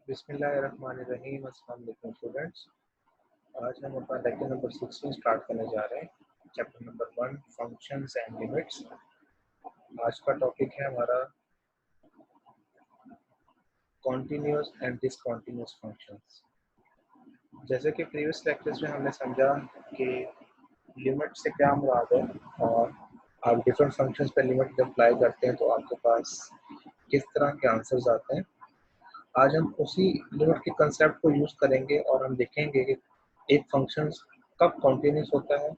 बिस्मिल्लाहिर्रहमानिर्रहीम। अस्सलाम वालेकुम स्टूडेंट्स। आज हम अपना लेक्चर नंबर 16 स्टार्ट करने जा रहे हैं। Chapter number 1 functions and limits. आज का टॉपिक है हमारा कॉन्टिन्यूस एंड डिसकंटिन्यूस फंक्शंस। जैसे कि प्रीवियस लेक्चर्स में हमने समझा कि लिमिट से क्या मुराद है और आप डिफरेंट फंक्शंस पे लिमिट जब अप्लाई करते हैं तो आपके पास किस तरह के आंसर्स आते हैं। आज हम उसी लिमिट के कंसेप्ट को यूज़ करेंगे और हम देखेंगे कि एक फंक्शन कब कॉन्टिन्यूस होता है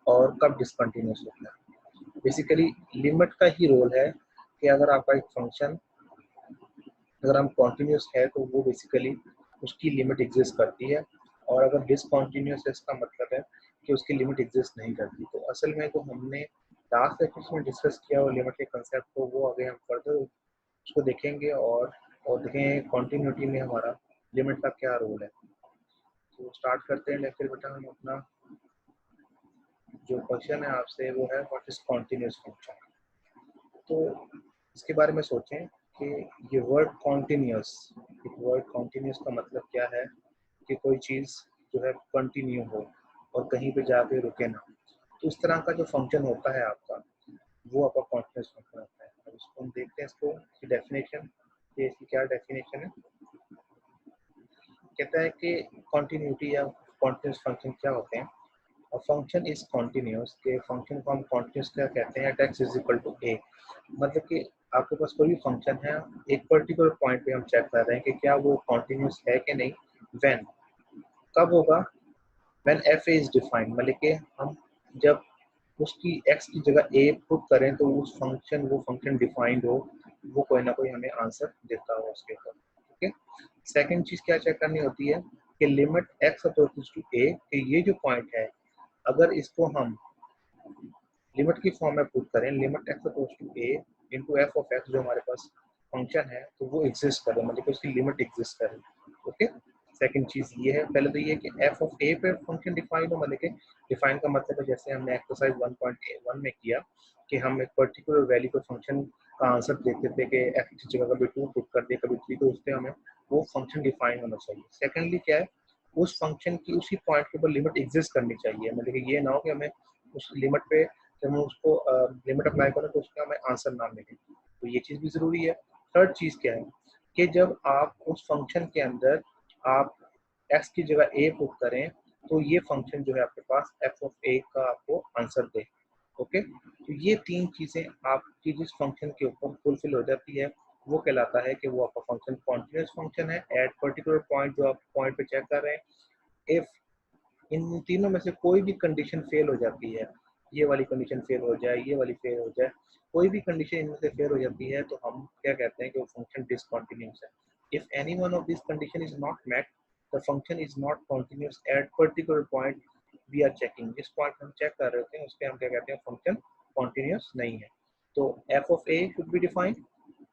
और कब डिसकंटिन्यूस होता है। बेसिकली लिमिट का ही रोल है कि अगर आपका एक फंक्शन अगर हम कॉन्टिन्यूस है तो वो बेसिकली उसकी लिमिट एग्जिस्ट करती है, और अगर डिसकंटिन्यूस है इसका मतलब है कि उसकी लिमिट एग्जिस्ट नहीं करती। तो असल में तो हमने लास्ट लेक्चर में डिस्कस किया और लिमिट के कंसेप्ट को, वो आगे हम फर्दर उसको देखेंगे और देखेंगे कॉन्टिन्यूटी में हमारा लिमिट का क्या रोल है। तो स्टार्ट करते हैं लेक्चर बेटा। हम अपना जो क्वेश्चन है आपसे वो है व्हाट इज कॉन्टिन्यूस फंक्शन। तो इसके बारे में सोचें कि ये वर्ड कॉन्टिन्यूस का मतलब क्या है कि कोई चीज़ जो है कंटिन्यू हो और कहीं पे जाके रुके ना। तो इस तरह का जो फंक्शन होता है आपका, वो आपका कॉन्टिन्यूस फंक्शन होता है। अब इसको हम देखते हैं, इसको इसकी डेफिनेशन, कि इसकी क्या डेफिनेशन है। कहता है कि कॉन्टिन्यूटी या कॉन्टिन्यूस फंक्शन क्या होते हैं। और फंक्शन इज कॉन्टिन्यूस, के फंक्शन को हम कॉन्टिन्यूस क्या कहते हैं। x is equal to a, मतलब कि आपके पास कोई भी फंक्शन है, एक पर्टिकुलर पॉइंट पे हम चेक कर रहे हैं कि क्या वो कॉन्टिन्यूस है कि नहीं। व्हेन, कब होगा, व्हेन f इज डिफाइंड, मतलब कि हम जब उसकी x की जगह a पुट करें तो उस फंक्शन वो फंक्शन डिफाइंड हो, वो कोई ना कोई हमें आंसर देता हो उसके ऊपर। ठीक है। सेकंड चीज क्या चेक करनी होती है कि limit x approaches to a, कि ये जो पॉइंट है अगर इसको हम लिमिट की फॉर्म में पुट करें, limit x approach to a into f of x जो हमारे पास फंक्शन है, तो वो एग्जिस्ट करे, मतलब कि उसकी लिमिट एग्जिस्ट करे। ओके। सेकंड चीज ये है, पहले तो ये कि एफ ऑफ ए पे फंक्शन डिफाइन हो, मतलब कि डिफाइन का मतलब है जैसे हमने एक्सरसाइज 1.1 में किया कि हम एक पर्टिकुलर वैल्यू को फंक्शन का आंसर देखते थे कि एक्स की जगह कभी 2 पुट कर दिया कभी 3, तो उससे हमें वो फंक्शन डिफाइन होना चाहिए। सेकेंडली क्या है, उस फंक्शन की उसी पॉइंट के ऊपर लिमिट एग्जिस्ट करनी चाहिए, मतलब कि ये ना हो कि हमें उस लिमिट पे जब हम उसको लिमिट अप्लाई करें तो उसका हमें आंसर ना मिले, तो ये चीज़ भी ज़रूरी है। थर्ड चीज़ क्या है कि जब आप उस फंक्शन के अंदर आप x की जगह a पुट करें तो ये फंक्शन जो है आपके पास f ऑफ a का आपको आंसर दे। ओके। तो ये तीन चीज़ें आपकी जिस फंक्शन के ऊपर फुलफिल हो जाती है वो कहलाता है कि वो आपका फंक्शन कॉन्टिन्यूस फंक्शन है एट पर्टिकुलर पॉइंट, जो आप पॉइंट पे चेक कर रहे हैं। इफ इन तीनों में से कोई भी कंडीशन फेल हो जाती है, ये वाली कंडीशन फेल हो जाए, ये वाली फेल हो जाए, कोई भी कंडीशन इनमें से फेल हो जाती है तो हम क्या कहते हैं कि वो फंक्शन डिसकंटिन्यूस है। If any one of this condition is not met, the function is not continuous at particular point we are checking. जिस पॉइंट हम चेक कर रहे होते हैं उसके हम क्या कहते हैं, फंक्शन कॉन्टिन्यूस नहीं है। तो F of A should be defined,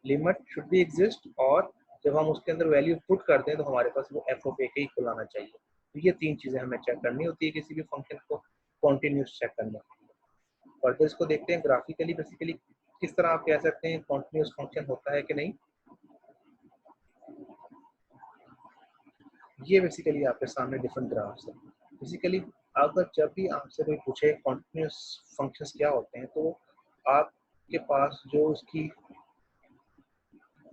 limit should be exist, और जब हम उसके अंदर वैल्यू पुट करते हैं तो हमारे पास वो एफ ऑफ ए के इक्वल आना चाहिए। तो ये तीन चीजें हमें चेक करनी होती है किसी भी फंक्शन को कॉन्टिन्यूस चेक करने के लिए। फर्दर इसको देखते हैं ग्राफिकली, बेसिकली किस तरह आप कह सकते हैं कॉन्टिन्यूस फंक्शन होता है कि नहीं। ये बेसिकली आपके सामने डिफरेंट ग्राफ्स है। बेसिकली अगर जब भी आपसे कोई पूछे कॉन्टिन्यूस फंक्शंस क्या होते हैं तो आपके पास जो उसकी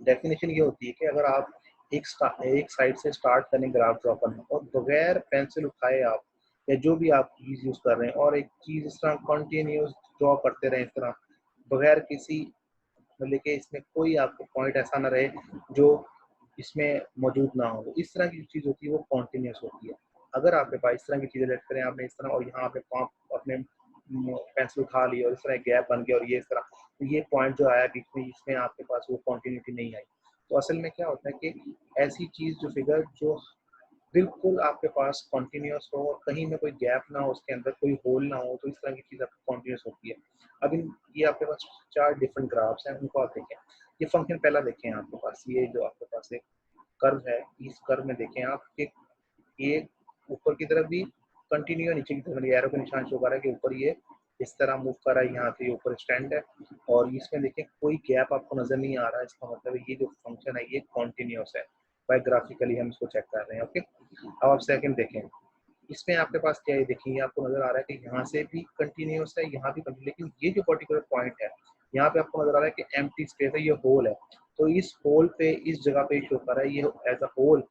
डेफिनेशन ये होती है कि अगर आप एक साइड से स्टार्ट करें ग्राफ ड्रॉ करना और बगैर पेंसिल उठाए आप या जो भी आप चीज़ यूज़ कर रहे हैं और एक चीज़ इस तरह कंटिन्यूस ड्रॉ करते रहें इस तरह बगैर किसी, मतलब कि इसमें कोई आपको पॉइंट ऐसा ना रहे जो इसमें मौजूद ना हो, इस तरह की चीज़ होती है वो कॉन्टिन्यूस होती है। अगर आपके पास इस तरह की चीज़ें लेट करें आपने इस तरह और यहाँ पे अपने पेंसिल उठा ली और इस तरह गैप बन गया और ये इस तरह, तो ये पॉइंट जो आया बीच में इसमें आपके पास वो कॉन्टिन्यूटी नहीं आई। तो असल में क्या होता है कि ऐसी चीज़ जो फिगर जो बिल्कुल आपके पास कॉन्टिन्यूस हो और कहीं में कोई गैप ना हो, उसके अंदर कोई होल ना हो, तो इस तरह की चीज़ आपकी कॉन्टिन्यूस होती है। अब इन ये आपके पास 4 डिफरेंट ग्राफ्स हैं, उनको आप देखें। ये फंक्शन पहला देखें आपके पास, ये जो आपके पास एक कर्व है, इस कर्व में देखें आप कि ये ऊपर की तरफ भी कंटिन्यू है, नीचे की तरफ एरो का निशान शो कर रहा है कि ऊपर ये इस तरह मूव कर रहा है, यहाँ से ऊपर स्टैंड है और इसमें देखें कोई गैप आपको नजर नहीं आ रहा है, इसका मतलब ये जो फंक्शन है ये कॉन्टिन्यूस है। बाय ग्राफिकली हम इसको चेक कर रहे हैं। ओके, अब आप सेकंड देखें, इसमें आपके पास क्या है, देखिए आपको नजर आ रहा है कि यहाँ से भी कंटिन्यूस है, यहाँ भी कंटिन्यूस, लेकिन ये जो पर्टिकुलर पॉइंट है यहाँ पे आपको नजर आ रहा है कि एम्प्टी स्पेस है, ये होल है। तो इस होल पे, इस जगह पे शो कर रहा है, ये एज अ होल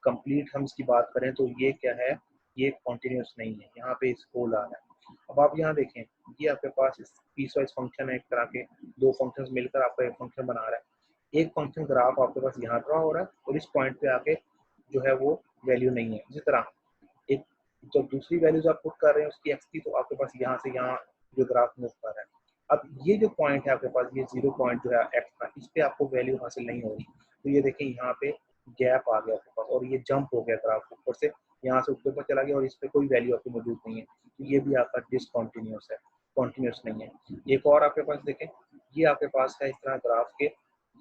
कंप्लीट हम इसकी बात करें तो ये क्या है, ये कॉन्टिन्यूस नहीं है, यहाँ पे इस होल आ रहा है। अब आप यहाँ देखें, ये आपके पास पीस वाइज फंक्शन है, एक तरह के दो फंक्शंस मिलकर आपका एक फंक्शन बना रहा है। एक फंक्शन ग्राफ आपके पास यहाँ ड्रा हो रहा है और इस पॉइंट पे आके जो है वो वैल्यू नहीं है। इसी तरह एक जो दूसरी वैल्यूज आप पुट कर रहे हैं उसकी एक्स की, तो आपके पास यहाँ से यहाँ जो ग्राफ मूव कर रहा है। अब ये जो पॉइंट है आपके पास, ये 0 पॉइंट जो है एक्स का, इस पे आपको वैल्यू हासिल नहीं हो रही। तो ये देखिए यहाँ पे गैप आ गया आपके पास और ये जंप हो गया ग्राफ ऊपर से, यहाँ से ऊपर पर चला गया और इस पे कोई वैल्यू आपकी मौजूद नहीं है। तो ये भी आपका डिसकॉन्टिन्यूस है, कॉन्टिन्यूस नहीं है। एक और आपके पास देखें, ये आपके पास है इस तरह ग्राफ के,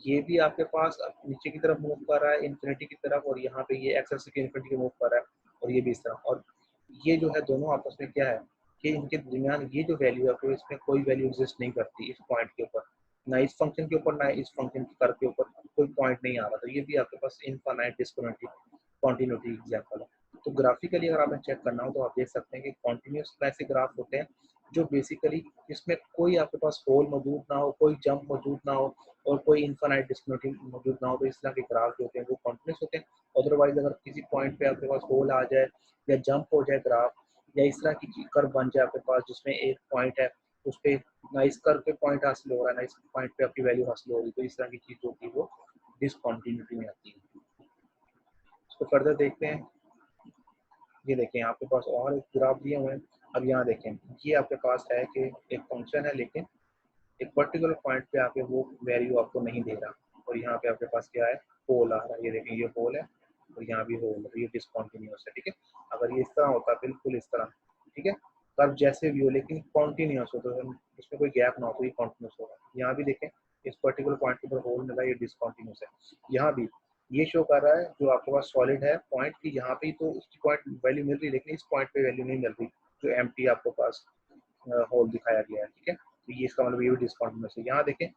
ये भी आपके पास नीचे की तरफ मूव कर रहा है इन्फिनिटी की तरफ, और यहाँ पे ये एक्स एक्सिस की इन्फिनिटी की मूव कर रहा है, और ये भी इस तरह। और ये जो है दोनों आपस में क्या है कि इनके दरमियान ये जो वैल्यू है तो इसमें कोई वैल्यू एग्जिस्ट नहीं करती इस पॉइंट के ऊपर, ना इस फंक्शन के ऊपर ना इस फंक्शन की कर्व के ऊपर कोई पॉइंट नहीं आ रहा। तो ये भी आपके पास इनफाइनाइट कॉन्टिन्यूटी एग्जाम्पल है। तो ग्राफिकली अगर आपने चेक करना हो तो आप देख सकते हैं कि कॉन्टिन्यूस ऐसे ग्राफ होते हैं जो बेसिकली इसमें कोई आपके पास होल मौजूद ना हो, कोई जंप मौजूद ना हो और कोई इनफाइनाइट डिस्क्रिमिनेटिंग मौजूद ना हो, तो इस तरह के ग्राफ जो होते हैं वो कॉन्टिन्यूस होते हैं। अदरवाइज अगर किसी पॉइंट पे आपके पास होल आ जाए या जंप हो जाए ग्राफ, या इस तरह की कर्व बन जाए आपके पास जिसमें एक पॉइंट है उस पे ना इस कर्व पे पॉइंट हासिल हो रहा है ना इस पॉइंट पे आपकी वैल्यू हासिल हो रही है, तो इस तरह की चीज जो होती है वो डिसकॉन्टिन्यूटी में आती है। इसको फर्दर देखते हैं। ये देखें आपके पास और एक ग्राफ दिए हुए हैं। अब यहाँ देखें, ये आपके पास है कि एक फंक्शन है लेकिन एक पर्टिकुलर पॉइंट पे आके वो वैल्यू आपको नहीं दे रहा, और यहाँ पे आपके पास क्या है, होल आ रहा है। ये देखें ये होल है और यहाँ भी होल है, ये डिसकॉन्टिन्यूस है। ठीक है, अगर ये इस तरह होता बिल्कुल इस तरह, ठीक है, कर्व जैसे भी हो लेकिन कॉन्टिन्यूस हो, तो इसमें कोई गैप ना हो तो ये कॉन्टिन्यूस होगा। यहाँ भी देखें इस पर्टिकुलर पॉइंट के ऊपर होल मिल रहा है, ये डिसकॉन्टिन्यूस है। यहाँ भी ये शो कर रहा है जो आपके पास सॉलिड है पॉइंट की, यहाँ पे तो उसकी पॉइंट वैल्यू मिल रही है लेकिन इस पॉइंट पे वैल्यू नहीं मिल रही जो एम्प्टी आपके पास होल दिखाया गया है। ठीक है, तो ये इसका मतलब ये भी डिसकॉन्टिन्यूस है। यहाँ देखें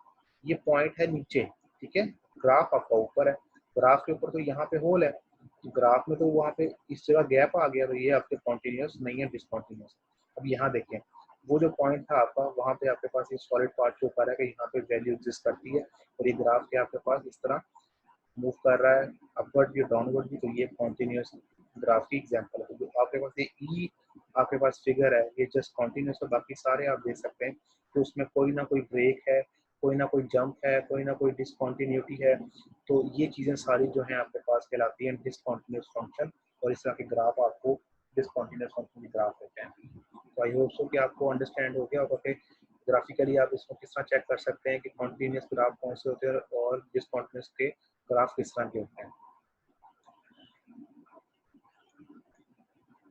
ये पॉइंट है नीचे, ठीक है, ग्राफ आपका ऊपर है, ग्राफ के ऊपर तो यहाँ पे होल है, तो ग्राफ में तो वहाँ पे इस जगह गैप आ गया, तो ये आपके कॉन्टिन्यूस नहीं है, डिसकॉन्टिन्यूस। अब यहाँ देखें वो जो पॉइंट था आपका, वहाँ पे आपके पास ये सॉलिड पार्ट शो कर रहा है कि यहाँ पे वैल्यू एग्जिस्ट करती है, और ये ग्राफ के आपके पास इस तरह मूव कर रहा है अपवर्ड भी डाउनवर्ड भी, तो ये कॉन्टिन्यूस ग्राफ की एग्जांपल है। तो आपके पास ये ई आपके पास फिगर है, ये जस्ट कॉन्टिन्यूस है, बाकी सारे आप देख सकते हैं कि उसमें कोई ना कोई ब्रेक है, कोई ना कोई जंप है, कोई ना कोई डिसकॉन्टिन्यूटी है। तो ये चीज़ें सारी जो हैं आपके पास कहलाती हैं डिसकॉन्टिन्यूस फंक्शन, और इस तरह के ग्राफ आपको डिसकॉन्टिन्यूस फंक्शन के ग्राफ होते हैं। तो आई होप सो कि आपको अंडरस्टैंड हो गया होगा कि ग्राफिकली आप इसको किस तरह चेक कर सकते हैं कि कॉन्टिन्यूस ग्राफ कौन से होते हैं और डिसकॉन्टिन्यूस के ग्राफ किस तरह के होते हैं।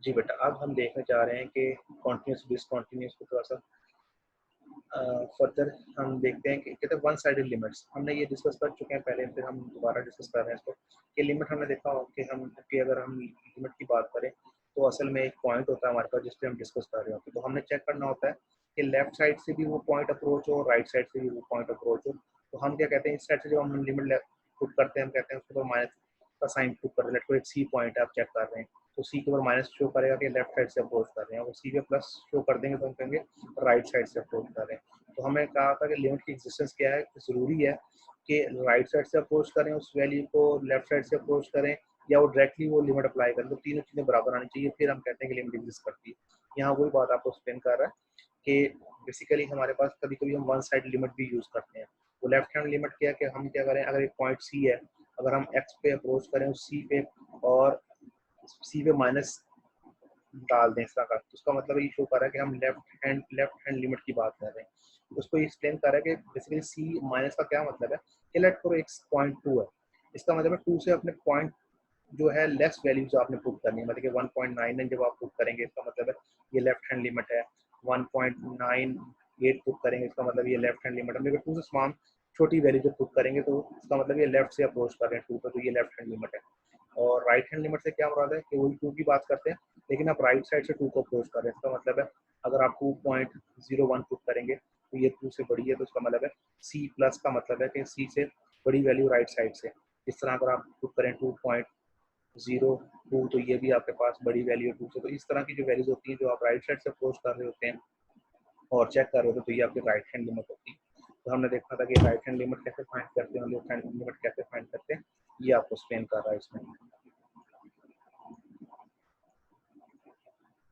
जी बेटा, अब हम देखने जा रहे हैं कि कॉन्टिन्यूस डिसकॉन्टिन्यूस को थोड़ा सा फर्दर हम देखते हैं कि कहते हैं वन साइडेड लिमिट्स। हमने ये डिस्कस कर चुके हैं पहले, फिर हम दोबारा डिस्कस कर रहे हैं इसको कि लिमिट हमने देखा हो कि हम कि अगर हम लिमिट की बात करें तो असल में एक पॉइंट होता है हमारे पास जिस पे हम डिस्कस कर रहे होते हैं। तो हमने चेक करना होता है कि लेफ्ट साइड से भी वो पॉइंट अप्रोच हो, राइट साइड से भी वो पॉइंट अप्रोच हो। तो हम क्या कहते हैं, इस साइड से जब हम लिमिट पुट करते हैं हम कहते हैं उसको तो माइनस का साइन पुट कर रहे हैं। एक सी पॉइंट है आप चेक कर रहे हैं, तो सी के ऊपर माइनस शो करेगा कि लेफ्ट साइड से अप्रोच कर रहे हैं, और सी पे प्लस शो कर देंगे तो हम कहेंगे राइट साइड से अप्रोच कर रहे हैं। तो हमें कहा था कि लिमिट की एग्जिस्टेंस क्या है, ज़रूरी है कि राइट साइड से अप्रोच करें उस वैल्यू को, लेफ्ट साइड से अप्रोच करें, या वो डायरेक्टली वो लिमिट अप्लाई करें, तो तीनों चीज़ें बराबर आनी चाहिए, फिर हम कहते हैं कि लिमिट एग्जिस्ट करती है। यहाँ वही बात आपको एक्सप्लेन कर रहा है कि बेसिकली हमारे पास कभी कभी हम वन साइड लिमिट भी यूज़ करते हैं। वो लेफ्ट हैंड लिमिट क्या है कि हम क्या करें, अगर एक पॉइंट सी है, अगर हम एक्स पे अप्रोच करें उस सी पे और सी पे माइनस डाल दें इस तरह का, तो उसका मतलब ये शो कर रहा है कि हम लेफ्ट हैंड लिमिट की बात कर रहे हैं। उसको एक्सप्लेन कर रहा है कि बेसिकली सी माइनस का क्या मतलब है कि लेट फॉर एक्स पॉइंट 2 है, इसका मतलब है 2 से अपने पॉइंट जो है लेस वैल्यू जो आपने पुट करनी है, मतलब कि 1.99 जब आप पुट करेंगे इसका मतलब है ये लेफ्ट हैंड लिमिट है। 1.98 पुट करेंगे इसका मतलब ये लेफ्ट हैंड लिमिट है, लेकिन 2 से स्मॉल छोटी वैल्यू जब पुट करेंगे तो इसका मतलब ये लेफ्ट से अप्रोच कर रहे हैं 2 पे, तो ये लेफ्ट हैंड लिमिट है। और राइट हैंड लिमिट से क्या मुराद है कि वही 2 की बात करते हैं लेकिन आप राइट साइड से 2 को अप्रोच कर रहे हैं। इसका मतलब है अगर आप 2.01 पुट करेंगे तो ये 2 से बड़ी है, तो इसका मतलब है सी प्लस का मतलब है कि सी से बड़ी वैल्यू राइट साइड से। इस तरह अगर आप पुट करें 2.02 तो ये भी आपके पास बड़ी वैल्यू है 2 से। तो इस तरह की जो वैल्यूज होती हैं जो आप राइट साइड से अप्रोच कर रहे होते हैं और चेक कर रहे होते हैं, तो ये आपकी राइट हैंड लिमिट होती है। तो हमने देखा था कि राइट हैंड लिमिट कैसे फाइंड करते हैं, लेफ्ट हैंड लिमिट कैसे फाइंड करते हैं, ये आपको एक्सप्लेन कर रहा है इसमें।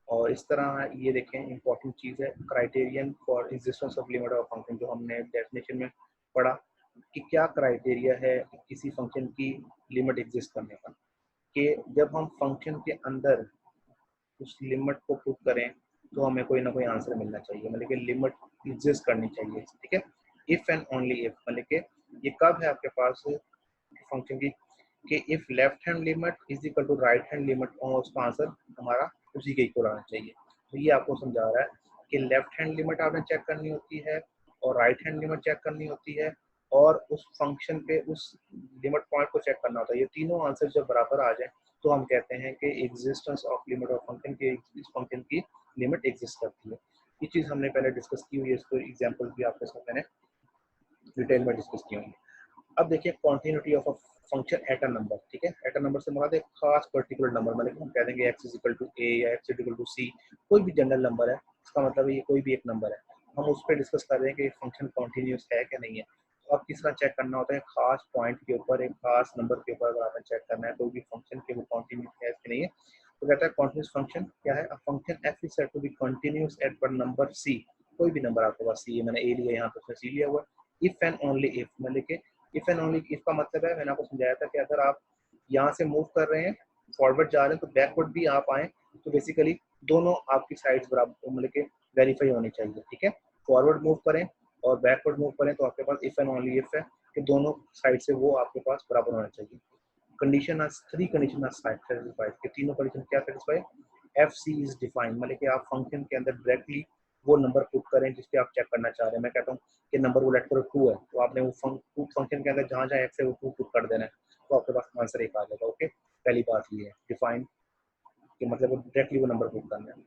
और इस तरह ये देखें इंपॉर्टेंट चीज़ है criterion for existence of limit of function, जो हमने डेफिनेशन में पढ़ा कि क्या क्राइटेरिया है किसी फंक्शन की लिमिट एग्जिस्ट करने का, कि जब हम फंक्शन के अंदर उस लिमिट को पुट करें तो हमें कोई ना कोई आंसर मिलना चाहिए, मतलब कि लिमिट एग्जिस्ट करनी चाहिए, ठीक है। इफ एंड ओनली इफ, मतलब कि ये कब है आपके पास फंक्शन की कि if left hand limit is equal to right hand limit, और उसका आंसर हमारा उसी के इक्वल आना चाहिए। तो ये आपको समझा रहा है कि लेफ्ट हैंड लिमिट आपने चेक करनी होती है और राइट हैंड लिमिट चेक करनी होती है और उस फंक्शन पे उस लिमिट पॉइंट को चेक करना होता है। ये तीनों आंसर जब बराबर आ जाए तो हम कहते हैं कि existence of limit of function के, इस फंक्शन की लिमिट एग्जिस्ट करती है। ये चीज़ हमने पहले डिस्कस की हुई है, इसको एग्जाम्पल भी आपके साथ मैंने डिटेल में डिस्कस की हुई है। अब देखिए continuity of a function at a number, ठीक है। एट अ नंबर से मुराद एक खास पर्टिकुलर नंबर, मतलब हम कह देंगे x is equal to a या x is equal to c, कोई भी जनरल नंबर है, इसका मतलब है ये कोई भी एक नंबर है। हम उस पर डिस्कस कर रहे हैं कि फंक्शन कॉन्टिन्यूस है कि नहीं है। तो अब किस तरह चेक करना होता है, खास पॉइंट के ऊपर, एक खास नंबर के ऊपर अगर आपने चेक करना है कोई भी फंक्शन के वो कॉन्टिन्यूस है कि नहीं है, तो कहता है कॉन्टिन्यूस फंक्शन क्या है, function f is said to be continuous at पर नंबर c, कोई भी नंबर आपके पास c है, मैंने a लिया यहाँ पे उसने c लिया हुआ। इफ एंड ओनली इफ, मतलब कि इफ एंड ओनली इफ का मतलब है, मैंने आपको समझाया था कि अगर आप यहाँ से मूव कर रहे हैं, फॉरवर्ड जा रहे हैं, तो बैकवर्ड भी आप आए तो बेसिकली दोनों आपकी साइड्स बराबर, मतलब कि वेरीफाई होनी चाहिए, ठीक है। फॉरवर्ड मूव करें और बैकवर्ड मूव करें तो आपके पास इफ एंड ओनली इफ है कि दोनों साइड से वो आपके पास बराबर होना चाहिए। कंडीशन आज 3 कंडीशन आज सेटिस्फाइड, कि तीनों कंडीशन क्या satisfy, f c is defined, मतलब कि आप फंक्शन के अंदर डायरेक्टली वो नंबर पुट करें जिसपे आप चेक करना चाह रहे हैं। मैं कहता हूँ कि नंबर वो लेट करो 2 है, तो आपने वो फंक्शन के अंदर जहाँ जहाँ एक्स है वो 2 पुट कर देना है, तो आपके पास आंसर एक आ जाएगा। ओके, पहली बात ये है डिफाइन, कि मतलब डायरेक्टली वो नंबर पुट करना है।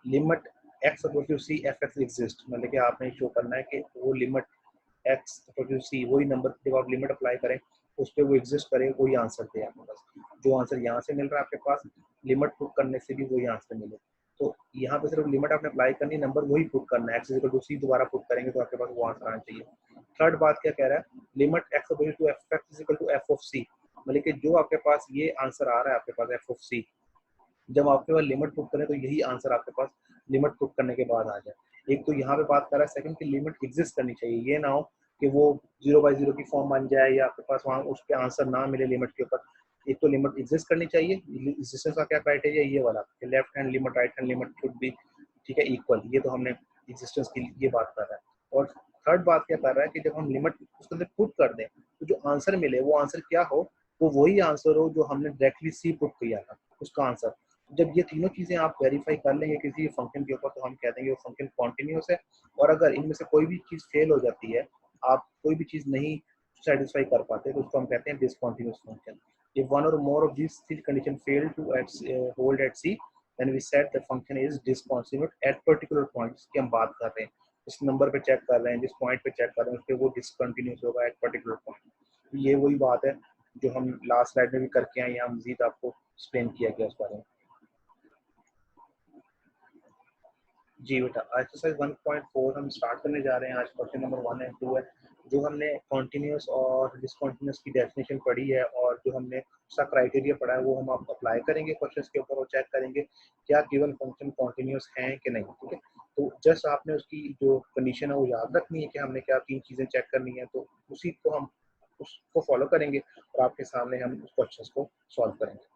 Limit x approaches to c f x exist, मतलब कि आपने शो करना है कि वो limit x approaches to c, वही नंबर जब आप लिमिट अप्लाई करें उस पर वो एग्जिस्ट करे, वही आंसर दे आपके पास। जो आंसर यहाँ से मिल रहा है आपके पास लिमिट पुट करने से भी वही आंसर मिले, तो यहाँ पे सिर्फ लिमिट आपने अप्लाई करनी, नंबर वही पुट करना है, एक्स इक्वल टू सी दोबारा पुट करेंगे तो आपके पास वो आंसर आना चाहिए। थर्ड बात क्या कह रहा है, limit x approaches to f x equal to f of c, मतलब कि जो आपके पास ये आंसर आ रहा है आपके पास एफ ऑफ सी, जब आपके पास लिमिट पुट करें तो यही आंसर आपके पास लिमिट पुट करने के बाद आ जाए। एक तो यहाँ पे बात कर रहा है, सेकंड की लिमिट एग्जिस्ट करनी चाहिए, ये ना हो कि वो 0/0 की फॉर्म बन जाए या आपके पास वहाँ उस पर आंसर ना मिले लिमिट के ऊपर। एक तो लिमिट एग्जिस्ट करनी चाहिए, एग्जिस्टेंस का क्या क्राइटेरिया, ये वाला left hand limit right hand limit should be, ठीक है, इक्वल, ये तो हमने एग्जिस्टेंस की ये बात कर रहा है। और थर्ड बात क्या कर रहा है कि जब हम लिमिट उसके अंदर पुट कर दें तो जो आंसर मिले वो आंसर क्या हो, वो वही आंसर हो जो हमने डायरेक्टली सी पुट किया था उसका आंसर। जब ये तीनों चीजें आप वेरीफाई कर लेंगे किसी फंक्शन के ऊपर तो हम कह देंगे वो फंक्शन कॉन्टिन्यूस है। और अगर इनमें से कोई भी चीज फेल हो जाती है, आप कोई भी चीज नहीं सेटिस्फाई कर पाते, तो उसको हम कहते हैं discontinuous function. If one or more of these three conditions fail to hold at C, then we said the function is discontinuous at particular points की हम बात कर रहे हैं, इस नंबर पे चेक कर रहे हैं, जिस पॉइंट पे चेक कर रहे हैं उस पे वो डिसकंटिन्यूअस होगा एट पर्टिकुलर पॉइंट। ये वही बात है जो हम लास्ट स्लाइड में भी करके आए, यहाँ मजीद आपको एक्सप्लेन किया गया उस बारे में। जी बेटा, एक्सरसाइज 1.4 हम स्टार्ट करने जा रहे हैं। आज क्वेश्चन नंबर 1 एंड 2 है। जो हमने कॉन्टिन्यूस और डिसकॉन्टिन्यूस की डेफिनेशन पढ़ी है और जो हमने उसका क्राइटेरिया पढ़ा है वो हम आप अप्लाई करेंगे क्वेश्चंस के ऊपर और चेक करेंगे क्या केवल फंक्शन कॉन्टिन्यूस हैं कि नहीं, ठीक है। तो जस्ट आपने उसकी जो कंडीशन है वो याद रखनी है कि हमने क्या 3 चीज़ें चेक करनी है, तो उसी को हम उसको फॉलो करेंगे और आपके सामने हम उस क्वेश्चंस को सॉल्व करेंगे।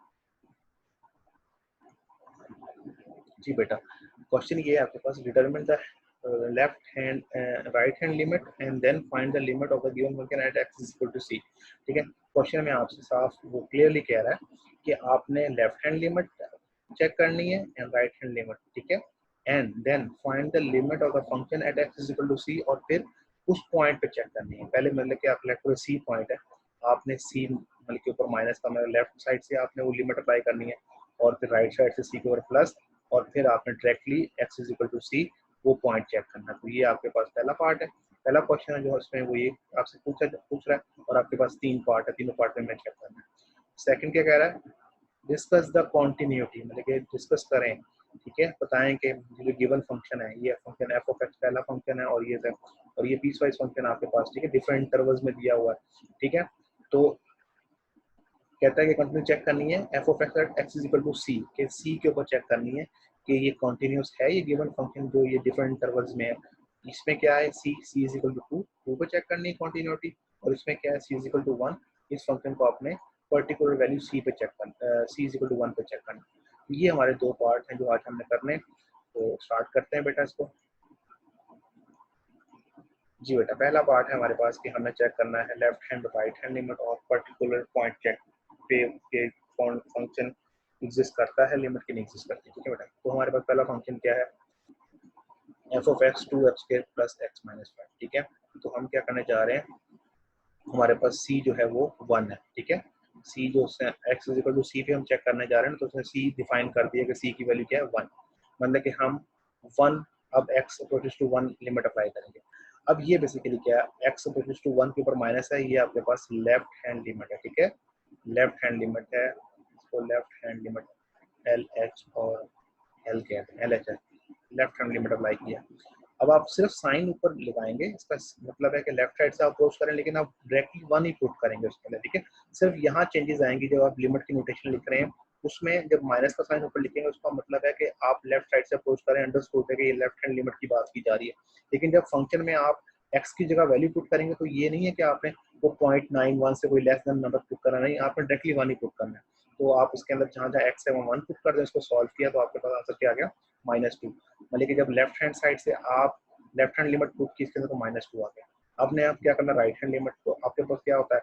जी बेटा, क्वेश्चन ये है आपके पास, determine the left hand right hand limit and then find the limit of the given function at x is equal to c, ठीक है। क्वेश्चन में आपसे साफ वो क्लियरली कह रहा है कि आपने लेफ्ट हैंड लिमिट चेक करनी है एंड राइट हैंड लिमिट, ठीक है, and then find the limit of the function at x is equal to c, और फिर उस पॉइंट पे चेक करनी है। पहले मतलब कि आप लेफ्ट को c पॉइंट है, आपने c मतलब के ऊपर माइनस का मतलब लेफ्ट साइड से आपने वो लिमिट अप्लाई करनी है और फिर राइट साइड से c के ऊपर प्लस, और फिर आपने directly x is equal to c वो पॉइंट चेक करना है। तो ये आपके पास पहला पार्ट है। पहला क्वेश्चन है जो उसमें वो ये आपसे पूछ रहा है और आपके पास 3 पार्ट है, तीनों पार्ट में मैं चेक करना है। सेकंड क्या कह रहा है, डिस्कस द कॉन्टिन्यूटी, मतलब कि डिस्कस करें, ठीक है, बताएं कि जो गिवन फंक्शन है, ये फंक्शन एफ ऑफ एक्स पहला फंक्शन है और ये पीस वाइज फंक्शन आपके पास, ठीक है, डिफरेंट इंटरवल्स में दिया हुआ है, ठीक है। तो कहता है कि कंटिन्यू चेक करनी है F of x at x is equal to C, के सी के ऊपर चेक करनी है कि ये कॉन्टिन्यूस है, ये गिवन फंक्शन जो ये डिफरेंट इंटरवल्स में है, इसमें क्या है सी इज इक्वल टू 2 पे चेक करनी है कॉन्टिन्यूटी, और इसमें क्या है सी इज इक्वल टू 1, इस फंक्शन को आपने पर्टिकुलर वैल्यू सी पे चेक करना, सी इज इक्वल टू 1 पे चेक करना। ये हमारे 2 पार्ट हैं जो आज हमने करने, तो स्टार्ट करते हैं बेटा इसको। जी बेटा, पहला पार्ट है हमारे पास कि हमें चेक करना है left hand right hand limit और पर्टिकुलर पॉइंट चेक पे के कौन फंक्शन एग्जिस्ट करता है, लिमिट की नहीं एग्जिस्ट करती, ठीक है बेटा। तो हमारे पास पहला फंक्शन क्या है, F of x 2x² plus x minus 5, ठीक है। तो हम क्या करने जा रहे हैं, हमारे पास सी जो है वो 1 है, ठीक है। सी जो एक्स इज इक्वल टू सी पे हम चेक करने जा रहे हैं, तो उसने सी डिफाइन कर दिया कि सी की वैल्यू क्या है 1, मतलब कि हम 1 अब x approaches to 1 limit apply करेंगे। अब ये बेसिकली क्या है, एक्स अप्रोचेस टू 1 के ऊपर माइनस है, ये आपके पास लेफ्ट हैंड लिमिट है, ठीक है, लेफ्ट हैंड लिमिट है, इसको left hand limit L H और एल कहते हैं, एल एच है, लेफ्ट हैंड लिमिट अप्लाई किया। अब आप सिर्फ साइन ऊपर लगाएंगे, इसका मतलब है कि लेफ्ट साइड से आप अप्रोच करें, लेकिन आप डायरेक्टली 1 ही पुट करेंगे उसके अंदर, ठीक है। सिर्फ यहाँ चेंजेस आएंगी, जब आप लिमिट की नोटेशन लिख रहे हैं उसमें जब माइनस का साइन ऊपर लिखेंगे उसका मतलब है कि आप लेफ्ट साइड से अप्रोच करें, अंडरस्टूड है कि ये लेफ्ट हैंड लिमिट की बात की जा रही है। लेकिन जब फंक्शन में आप एक्स की जगह वैल्यू पुट करेंगे तो ये नहीं है कि आपने वो 0.91 से कोई लेस देन नंबर पुट करना, नहीं, आपने डायरेक्टली 1 ही पुट करना है। तो आप उसके अंदर जहाँ जहाँ एक्स है वो 1 पुट कर दें, उसको सॉल्व किया तो आपके पास आंसर क्या आ गया, -2। मतलब कि जब लेफ्ट हैंड साइड से आप लेफ्ट हैंड लिमिट पुट की इसके अंदर तो -2 आ गया। अब ने आप क्या करना, राइट हैंड लिमिट, तो आपके पास क्या होता है,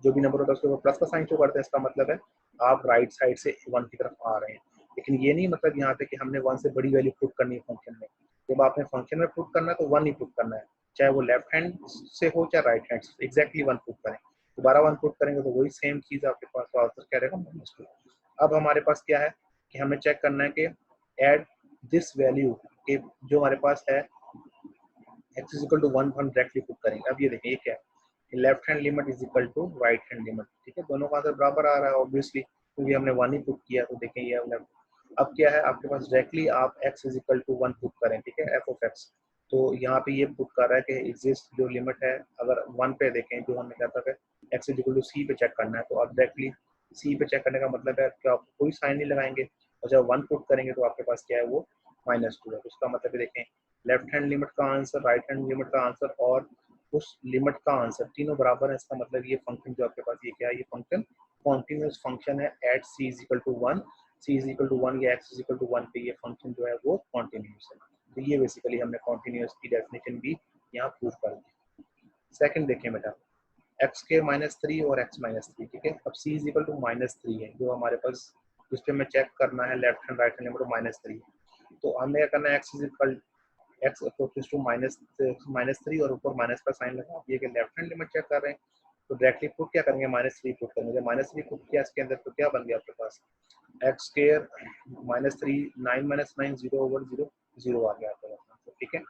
जो भी नंबर होता है उसके ऊपर प्लस का साइन शो करते हैं, इसका मतलब है आप राइट साइड से 1 की तरफ आ रहे हैं। लेकिन ये नहीं मतलब यहाँ पे कि हमने 1 से बड़ी वैल्यू पुट करनी है फंक्शन में। जब आपने फंक्शन में पुट करना है तो 1 ही पुट करना है, चाहे वो लेफ्ट हैंड से हो चाहे राइट हैंड से, एग्जैक्टली 1 पुट करें। दोबारा 1 पुट करेंगे तो वही सेम चीज आपके पास, तो आंसर क्या रहेगा, -2। अब हमारे पास क्या है कि हमें चेक करना है कि एड दिस वैल्यू के जो हमारे पास है x इज इक्वल टू 1 हम डायरेक्टली पुट करेंगे। अब ये देखिए ये क्या है, left hand limit is equal to right hand limit, ठीक है, दोनों का आंसर बराबर आ रहा है ऑब्वियसली, क्योंकि हमने 1 ही पुट किया। तो देखें ये हमने, अब क्या है आपके पास, डायरेक्टली आप x is equal to 1 put करें, ठीक है, f ऑफ x। तो यहाँ पे ये पुट कर रहा है कि एग्जिस्ट जो लिमिट है, अगर 1 पे देखें जो हमने कहता है x is equal to c पे चेक करना है, तो आप डायरेक्टली c पे चेक करने का मतलब है कि आप कोई साइन नहीं लगाएंगे, और जब 1 पुट करेंगे तो आपके पास क्या है वो -2 है। उसका मतलब देखें, लेफ्ट हैंड लिमिट का आंसर, राइट हैंड लिमिट का आंसर और उस लिमिट का आंसर तीनों बराबर है। इसका मतलब ये फंक्शन जो आपके पास ये क्या है, ये फंक्शन कॉन्टिन्यूस फंक्शन है at c is equal to 1, c is equal to 1 या x इज इक्वल टू 1 पे ये फंक्शन जो है वो कॉन्टिन्यूस है। तो ये बेसिकली हमने कॉन्टिन्यूस की डेफिनेशन भी यहाँ प्रूव कर दी। सेकंड देखें बेटा, x के -3 और x -3, ठीक है। अब c इज इक्वल टू -3 है जो हमारे पास, जिस पे हमें चेक करना है left hand right hand limit -3। तो हमें क्या करना है, x is equal x approaches to -3 और ऊपर माइनस का साइन लगा दिए कि लेफ्ट हैंड लिमिट चेक कर रहे हैं, तो डायरेक्टली पुट क्या करेंगे, -3 पुट करेंगे। जब -3 पुट किया इसके अंदर तो क्या बन गया आपके पास, एक्स स्क्वायर -3 9 - 9 0/0 0 आ गया आपके पास, ठीक है।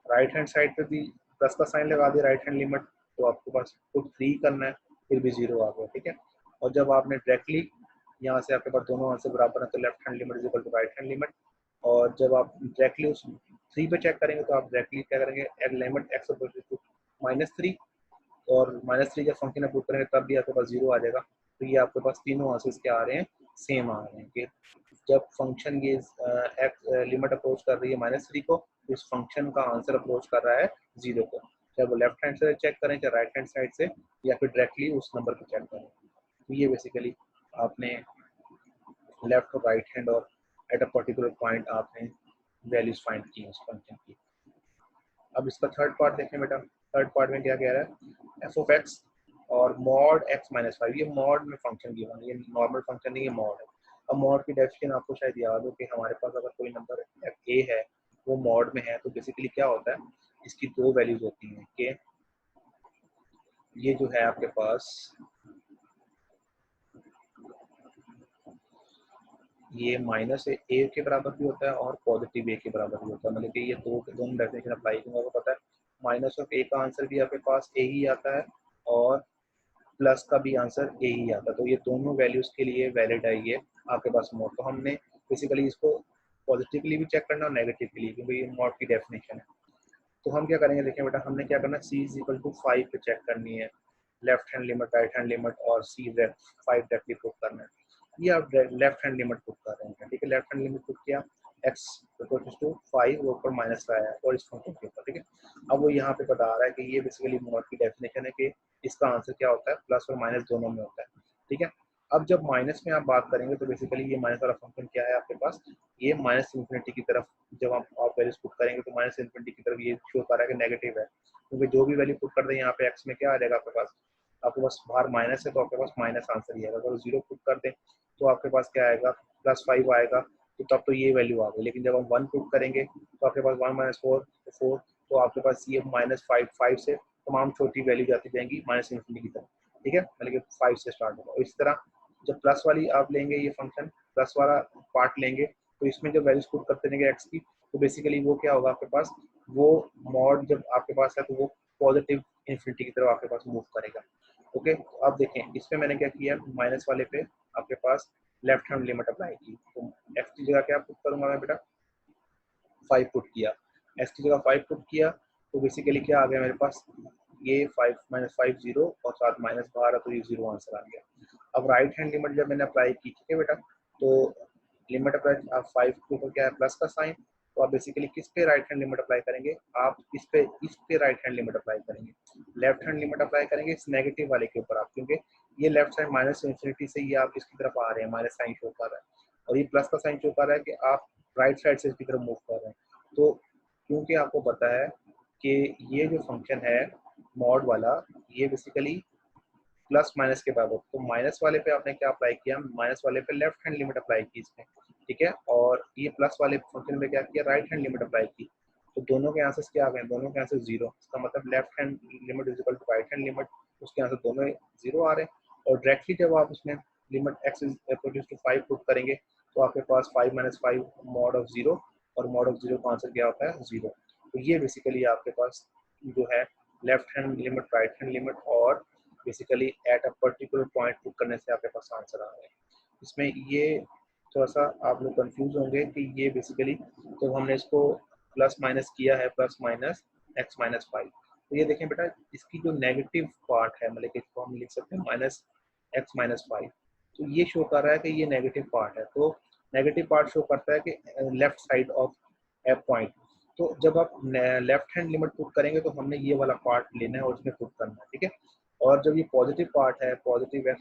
राइट हैंड साइड पे भी प्लस का साइन लगा दिया राइट हैंड लिमिट, तो आपके पास पुट 3 करना है, फिर भी 0 आ गया, ठीक है। और जब आपने डायरेक्टली यहाँ से आपके पास दोनों आंसर बराबर है, तो left hand limit is equal to right hand limit, और जब आप डायरेक्टली उस 3 पे चेक करेंगे तो आप डायरेक्टली क्या करेंगे, लिमिट एक्स अप्रोचेस टू -3, और -3 जब फंक्शन पुट करेंगे तब भी आपके पास 0 आ जाएगा। तो ये आपके पास तीनों आंसर्स क्या आ रहे हैं, सेम आ रहे हैं कि जब फंक्शन ये लिमिट अप्रोच कर रही है -3 को, तो इस फंक्शन का आंसर अप्रोच कर रहा है 0 को, चाहे वो लेफ्ट हैंड से चेक करें चाहे राइट हैंड साइड से, या फिर डायरेक्टली उस नंबर पर चेक करें। तो ये बेसिकली आपने लेफ्ट और राइट हैंड और एट अ पर्टिकुलर पॉइंट आपने वैल्यूज फाइंड की उस फंक्शन की। अब इसका थर्ड पार्ट देखें बेटा, थर्ड पार्ट में क्या कह रहा है, एफ ऑफ एक्स और मॉड x-5, ये मॉड में फंक्शन गिवन है, ये नॉर्मल फंक्शन नहीं, ये मॉड है। अब मॉड की डेफिनेशन आपको शायद याद हो कि हमारे पास अगर कोई नंबर a है वो मॉड में है, तो बेसिकली क्या होता है, इसकी 2 वैल्यूज होती हैं कि ये जो है आपके पास, ये -a के बराबर भी होता है और पॉजिटिव a के बराबर भी होता है, मतलब कि ये दोनों डेफिनेशन अप्लाई करूंगा, आपको पता है माइनस ऑफ ए का आंसर भी आपके पास ए ही आता है और प्लस का भी आंसर ए ही आता है। तो ये दोनों वैल्यूज के लिए वैलिड है ये आपके पास मोड। तो हमने बेसिकली इसको पॉजिटिवली भी चेक करना और नेगेटिव के लिए, क्योंकि ये मोड की डेफिनेशन है। तो हम क्या करेंगे, देखिए बेटा, हमने क्या करना, c इज इक्वल टू 5 पे चेक करनी है, left hand limit, right hand limit और c 5 डायरेक्टली पुट करना है। ये आप लेफ्ट हैंड लिमिट पुट कर रहे हैं, ठीक है। लेफ्ट हैंड लिमिट पुट किया, x इक्वल टू 5 वो ऊपर माइनस का आया और इस फंक्शन के ऊपर, ठीक है। अब वो यहाँ पे बता रहा है कि ये बेसिकली मॉड की डेफिनेशन है कि इसका आंसर क्या होता है, प्लस और माइनस दोनों में होता है, ठीक है। अब जब माइनस में आप बात करेंगे तो बेसिकली ये माइनस वाला फंक्शन क्या है आपके पास, ये माइनस इन्फिनिटी की तरफ जब आप वैल्यूज पुट करेंगे तो माइनस इन्फिनिटी की तरफ ये शो कर रहा है कि नेगेटिव है, क्योंकि जो भी वैल्यू पुट कर दें यहाँ पे एक्स में क्या आ जाएगा आपके पास बाहर माइनस है तो आपके पास माइनस आंसर ही आएगा। अगर जीरो पुट कर दें तो आपके पास क्या आएगा, +5 आएगा, तो तब तो ये वैल्यू आ गई। लेकिन जब हम 1 पुट करेंगे तो आपके पास 1 - 4 तो 4, तो आपके पास ये -5 से तमाम छोटी वैल्यू जाती जाएंगी माइनस इन्फिनिटी की तरफ, ठीक है, मतलब कि 5 से स्टार्ट होगा। और इस तरह जब प्लस वाली आप लेंगे, ये फंक्शन प्लस वाला पार्ट लेंगे, तो इसमें जब वैल्यूज पुट करते रहेंगे एक्स की, तो बेसिकली वो क्या होगा आपके पास, वो मॉड जब आपके पास है तो वो पॉजिटिव इन्फिनिटी की तरफ आपके पास मूव करेगा। ओके, तो अब देखें इसमें मैंने क्या किया, माइनस वाले पे आपके पास लेफ्ट हैंड लिमिट अप्लाई की, तो एक्स की जगह क्या पुट करूंगा मैं बेटा, 5 पुट किया, एक्स की जगह 5 पुट किया, तो बेसिकली क्या आ गया मेरे पास, ये 5 - 5 0 और साथ माइनस बाहर है तो ये 0 आंसर आ गया। अब राइट हैंड लिमिट जब मैंने अप्लाई की, ठीक है बेटा, तो लिमिट अप्लाई आप 5 के ऊपर क्या है, प्लस का साइन, तो आप बेसिकली किस पे राइट हैंड लिमिट अप्लाई करेंगे, आप इस पे राइट हैंड लिमिट अप्लाई करेंगे, लेफ्ट हैंड लिमिट अप्लाई करेंगे इस नेगेटिव वाले के ऊपर आप, क्योंकि ये लेफ्ट साइड माइनस इन्फिनिटी से ये आप इसकी तरफ आ रहे हैं, माइनस साइन शो कर रहा है, और ये प्लस का साइन शो कर रहा है कि आप राइट साइड से इसकी तरफ मूव कर रहे हैं। तो क्योंकि आपको पता है कि ये जो फंक्शन है मॉड वाला, ये बेसिकली प्लस माइनस के बराबर, तो माइनस वाले पे आपने क्या अप्लाई किया, माइनस वाले पे लेफ्ट हैंड लिमिट अप्लाई की इसमें, ठीक है, और ये प्लस वाले फंक्शन में क्या किया, राइट हैंड लिमिट अप्लाई की, तो दोनों के आंसर्स क्या आ गए, दोनों के आंसर 0, इसका मतलब left hand limit is equal to right hand limit, उसके आंसर दोनों 0 आ रहे हैं। और डायरेक्टली जब आप उसमें limit x is equal to 5 put करेंगे तो आपके पास 5 - 5 मॉड ऑफ 0, और मॉड ऑफ 0 का आंसर क्या होता है, 0। तो ये बेसिकली आपके पास जो है left hand limit, right hand limit और basically at a particular point put करने से आपके पास आंसर आ रहा है। इसमें ये थोड़ा सा आप लोग कंफ्यूज होंगे कि ये बेसिकली तो हमने इसको प्लस माइनस किया है, प्लस माइनस एक्स - 5, तो ये देखें बेटा, इसकी जो नेगेटिव पार्ट है, मतलब इसको हम लिख सकते हैं -x - 5, तो ये शो कर रहा है कि ये नेगेटिव पार्ट है, तो नेगेटिव पार्ट शो करता है कि left side of F point. तो जब आप लेफ्ट हैंड लिमिट पुट करेंगे तो हमने ये वाला पार्ट लेना है और इसमें पुट करना है, ठीक है। और जब ये पॉजिटिव पार्ट है, पॉजिटिव x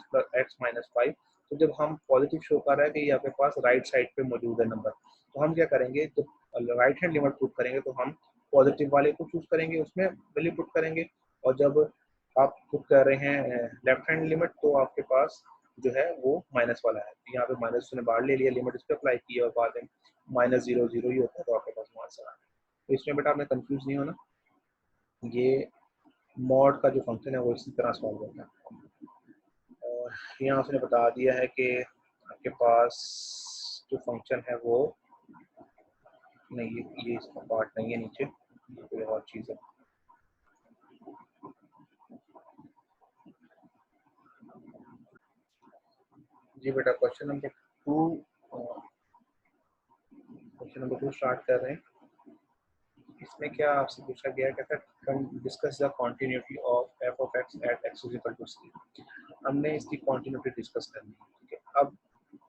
- 5, तो जब हम पॉजिटिव शो कर रहा है कि ये आपके पास राइट साइड पे मौजूद है नंबर, तो हम क्या करेंगे, जब राइट हैंड लिमिट पुट करेंगे तो हम पॉजिटिव वाले को चूज करेंगे, उसमें वैल्यू पुट करेंगे, और जब आप पुट कर रहे हैं लेफ्ट हैंड लिमिट तो आपके पास जो है वो माइनस वाला है, यहाँ पे माइनस उसने बाहर ले लिया, लिमिट इस पर अप्लाई की और बाद में -0 0 ही होता है, तो आपके पास आंसर आ रहा है। तो इसमें बेटा आपने कंफ्यूज नहीं होना, ये मॉड का जो फंक्शन है वो इसी तरह सॉल्व होता है। और यहाँ उसने बता दिया है कि आपके पास जो फंक्शन है वो नहीं, ये इसका पार्ट नहीं है, नीचे ये कोई और चीज़ है। जी बेटा, क्वेश्चन नंबर 2 स्टार्ट कर रहे हैं। इसमें क्या आपसे पूछा गया है, कहता है discuss the continuity of f of x at x is equal to c. हमने इसकी कॉन्टिन्यूटी डिस्कस करनी है, ठीक है। अब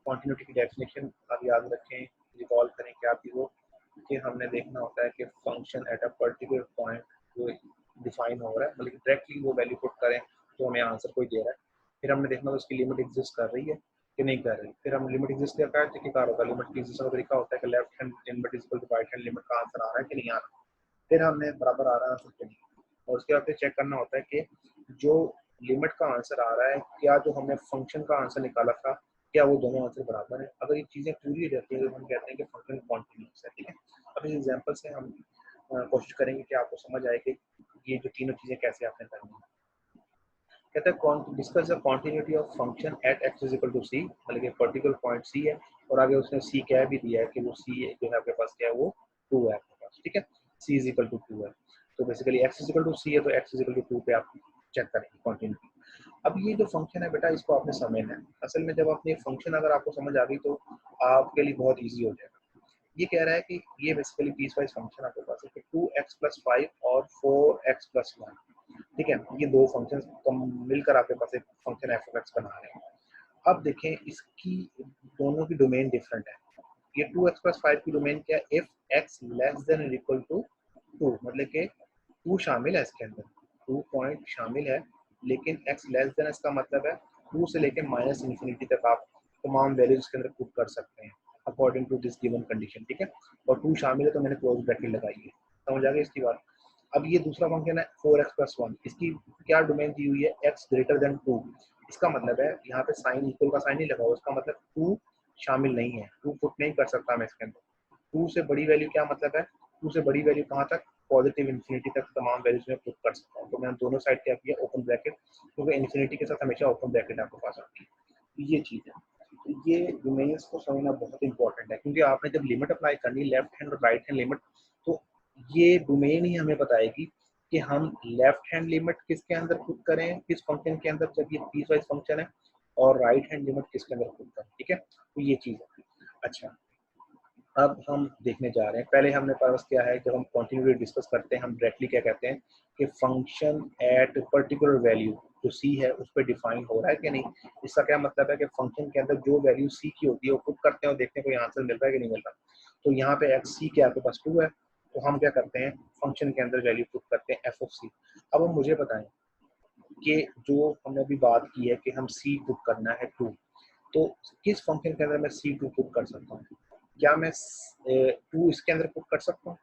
कॉन्टिन्यूटी की डेफिनेशन आप याद रखें, रिकॉल करें क्या थी वो, कि हमने देखना होता है कि function at a particular point वो डिफाइन हो रहा है, मतलब डायरेक्टली वो वैल्यू पुट करें तो हमें आंसर कोई दे रहा है, फिर हमने देखना उसकी लिमिट एग्जिस्ट कर रही है कि नहीं कर रही, फिर हम लिमिट एग्जिस्ट क्या तरीका होता है, लिमिट की एग्जिस्ट का तरीका होता है कि left hand limit is equal to right hand limit का आंसर आ रहा है कि नहीं आ रहा, फिर हमने बराबर आ रहा है आंसर के नहीं, और उसके बाद फिर चेक करना होता है कि जो लिमिट का आंसर आ रहा है, क्या जो हमने फंक्शन का आंसर निकाला था, क्या वो दोनों आंसर बराबर है। अगर ये चीज़ें पूरी हो जाती है तो हम कहते हैं कि फंक्शन कॉन्टिन्यूस है, ठीक है। अब इस एग्जांपल से हम कोशिश करेंगे कि आपको समझ आए कि ये जो तीनों चीज़ें कैसे आपने करनी है। कहता है discuss the continuity of function at x is equal to c, मतलब कि पर्टिकुलर पॉइंट सी है और आगे उसने सी कह भी दिया है कि वो सी जो है आपके पास क्या है वो 2 है आपके पास, ठीक है, सी इज इक्वल टू 2 है। तो बेसिकली x इक्वल टू सी है तो x इक्वल टू 2 पे आप चेक करेंगे कंटिन्यूटी। अब ये जो फंक्शन है बेटा इसको आपने समझना है। असल में जब आपने फंक्शन अगर आपको समझ आ गई तो आपके लिए बहुत ईजी हो जाएगा। ये कह रहा है कि ये बेसिकली पीस वाइज फंक्शन आपके पास है कि 2x+5 और 4x+1, ठीक है, ये दो फंक्शन मिलकर आपके पास एक फंक्शन एफ ऑफ एक्स बना रहे हैं। अब देखें इसकी दोनों की डोमेन डिफरेंट है। ये 2x+5 की डोमेन क्या है, इफ x लेस देन और इक्वल टू 2, मतलब कि 2 शामिल है इसके अंदर, 2 पॉइंट शामिल है, लेकिन x लेस देन इसका मतलब है 2 से लेके माइनस इन्फिनिटी तक आप तमाम वैल्यूज के अंदर पुट कर सकते हैं according to this given condition, ठीक है। और 2 शामिल है तो मैंने क्लोज ब्रैकेट लगाई है, समझ आ गई इसकी बात। अब ये दूसरा फंक्शन है 4x+1, इसकी क्या डोमेन दी हुई है, x ग्रेटर देन 2। इसका मतलब है यहाँ पे साइन इक्वल का साइन नहीं लगा हुआ, इसका मतलब 2 शामिल नहीं है, 2 पुट नहीं कर सकता मैं इसके अंदर। 2 से बड़ी वैल्यू क्या मतलब है, 2 से बड़ी वैल्यू कहाँ तक, पॉजिटिव इन्फिनिटी तक तमाम वैल्यूज में पुट कर सकता हूँ। तो मैंने दोनों साइड क्या किया, ओपन ब्रैकेट, क्योंकि इन्फिनिटी के साथ हमेशा ओपन ब्रैकेट आपके पास आती है। ये चीज़ है, तो ये डोमेन्स को समझना बहुत इंपॉर्टेंट है, क्योंकि आपने जब लिमिट अप्लाई करनी लेफ्ट हैंड और राइट हैंड लिमिट, तो ये डोमेन ही हमें बताएगी कि हम लेफ्ट हैंड लिमिट किसके अंदर पुट करें, किस फंक्शन के अंदर, जब ये पीस वाइज फंक्शन है, और राइट हैंड लिमिट किसके अंदर पुट करें, ठीक है। तो ये चीज़ है। अच्छा, अब हम देखने जा रहे हैं, पहले हमने पास क्या है, जब हम कंटिन्यूटी डिस्कस करते हैं हम डायरेक्टली क्या कहते हैं कि फंक्शन एट पर्टिकुलर वैल्यू जो सी है उस पर डिफाइन हो रहा है कि नहीं। इसका क्या मतलब है कि फंक्शन के अंदर जो वैल्यू सी की होती है वो पुट करते हैं और देखते हैं कोई आंसर मिल रहा है कि नहीं मिल रहा। तो यहाँ पे एक्स सी के आपके पास 2 है, तो हम क्या करते हैं फंक्शन के अंदर वैल्यू पुट करते हैं एफ ऑफ सी। अब हम मुझे बताएं कि जो हमने अभी बात की है कि हम सी पुट करना है 2, तो किस फंक्शन के अंदर मैं सी 2 पुट कर सकता हूँ, क्या मैं 2 इसके अंदर पुट कर सकता हूँ,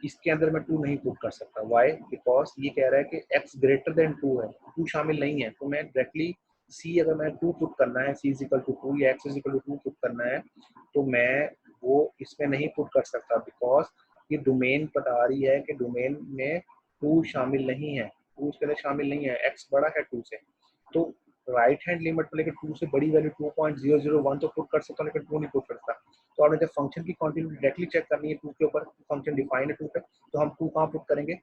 इसके अंदर मैं 2 नहीं पुट कर सकता। वाई, बिकॉज ये कह रहा है कि x ग्रेटर देन 2 है, 2 शामिल नहीं है, तो मैं डायरेक्टली c अगर मैं 2 पुट करना है, c इज इक्वल टू 2 या x is equal to 2 put करना है, तो मैं वो इसमें नहीं पुट कर सकता, बिकॉज ये डोमेन बता रही है कि डोमेन में 2 शामिल नहीं है, 2 इसके अंदर शामिल नहीं है, x बड़ा है 2 से। तो राइट हैंड लिमिट में लेकर 2 से बड़ी वैल्यू 2.001 तो पुट कर सकता हूँ, लेकिन 2 नहीं पुट करता। तो आपने जब फंक्शन की कंटिन्यूटी डायरेक्टली चेक करनी है 2 के ऊपर, फंक्शन डिफाइन है 2 पे, तो हम 2 कहाँ पुट करेंगे,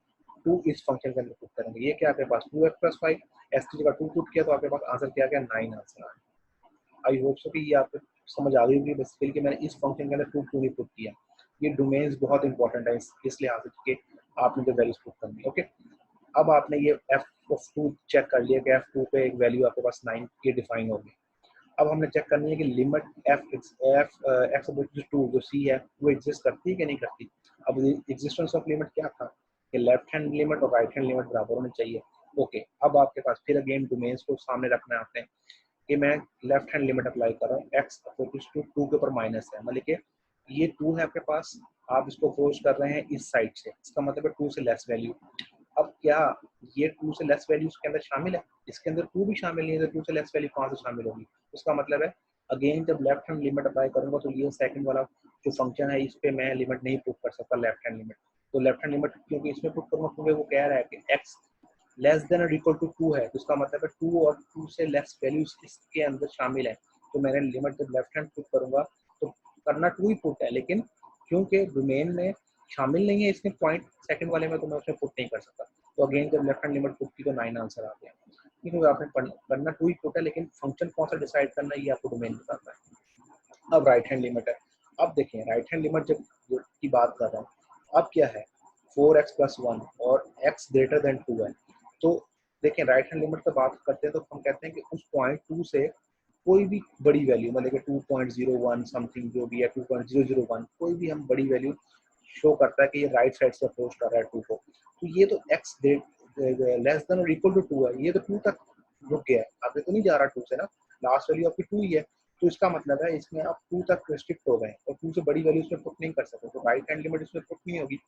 2 इस फंक्शन के अंदर पुट करेंगे। ये क्या आपके पास 2x+5, एस की जगह 2 पुट किया तो आपके पास आंसर क्या गया, 9 आंसर आया। आई होप सो कि ये आपको समझ आ गई होगी बेसिकली कि मैंने इस फंक्शन के अंदर 2 क्यों नहीं पुट किया। ये डोमेन्स बहुत इंपॉर्टेंट है इस लिहाज से कि आपने जो वैल्यूज पुट करनी है। ओके, अब आपने ये एफ ऑफ 2 चेक कर लिया कि एफ 2 पे एक वैल्यू आपके पास 9 ये डिफाइन होगी। अब हमने चेक करनी है कि लिमिट एक्स टू जो सी है वो एग्जिस्ट करती है कि नहीं करती। अब एग्जिस्टेंस ऑफ लिमिट क्या था कि लेफ्ट हैंड लिमिट और राइट हैंड लिमिट बराबर होनी चाहिए। ओके, अब आपके पास फिर अगेन डोमेन्स को सामने रखना है आपने कि मैं लेफ्ट हैंड लिमिट अप्लाई कर रहा हूँ, एक्स अपोजिट टू 2 के ऊपर माइनस है, मतलब कि ये 2 है आपके पास, आप इसको अप्रोच कर रहे हैं इस साइड से, इसका मतलब है 2 से लेस वैल्यू। अब क्या ये 2 से लेस वैल्यू इसके अंदर शामिल है, इसके अंदर 2 भी शामिल नहीं है, तो 2 से लेस वैल्यू कहाँ से शामिल होगी। उसका मतलब है अगेन जब लेफ्ट हैंड लिमिट अप्लाई करूंगा तो ये सेकंड वाला जो फंक्शन है इस पे मैं लिमिट नहीं पुट कर सकता लेफ्ट हैंड लिमिट। तो लेफ्ट हैंड लिमिट क्योंकि इसमें पुट करूंगा क्योंकि वो कह रहा है कि x लेस देन और इक्वल टू 2 है, तो उसका मतलब है 2 और 2 से लेस वैल्यूज इसके अंदर शामिल है। तो मैंने लिमिट जब लेफ्ट हैंड पुट करूंगा तो करना 2 ही पुट है, लेकिन क्योंकि डोमेन में शामिल नहीं है इसमें पॉइंट सेकंड वाले में, तो मैं उसमें पुट नहीं कर सकता। तो अगेन जब लेफ्ट हैंड लिमिट पुट की तो 9 आंसर आ गया, क्योंकि आपने करना 2 ही पुट है, लेकिन फंक्शन कौन सा डिसाइड करना है ये आपको डोमेन बताता है। अब राइट हैंड लिमिट है, अब देखें राइट हैंड लिमिट जब की बात कर रहा हूँ, अब क्या है 4x+1 और x ग्रेटर देन 2 है। तो देखें राइट हैंड लिमिट पर बात करते हैं तो हम कहते हैं कि उस पॉइंट 2 से कोई भी बड़ी वैल्यू, मतलब कि 2.01 समथिंग जो भी है 2.001, कोई भी हम बड़ी वैल्यू शो करता है कि ये राइट साइड से अप्रोच कर रहा है 2 को, तो ये तो x लेस देन और इक्वल टू 2 है, ये तो 2 तक रुक गया है, आगे तो नहीं जा रहा 2 से ना, लास्ट वैल्यू आपकी 2 ही है। तो इसका मतलब है इसमें आप 2 तक रिस्ट्रिक्ट हो गए और 2 से बड़ी वैल्यू इसमें पुट नहीं कर सकते, तो राइट हैंड लिमिट इसमें पुट नहीं होगी।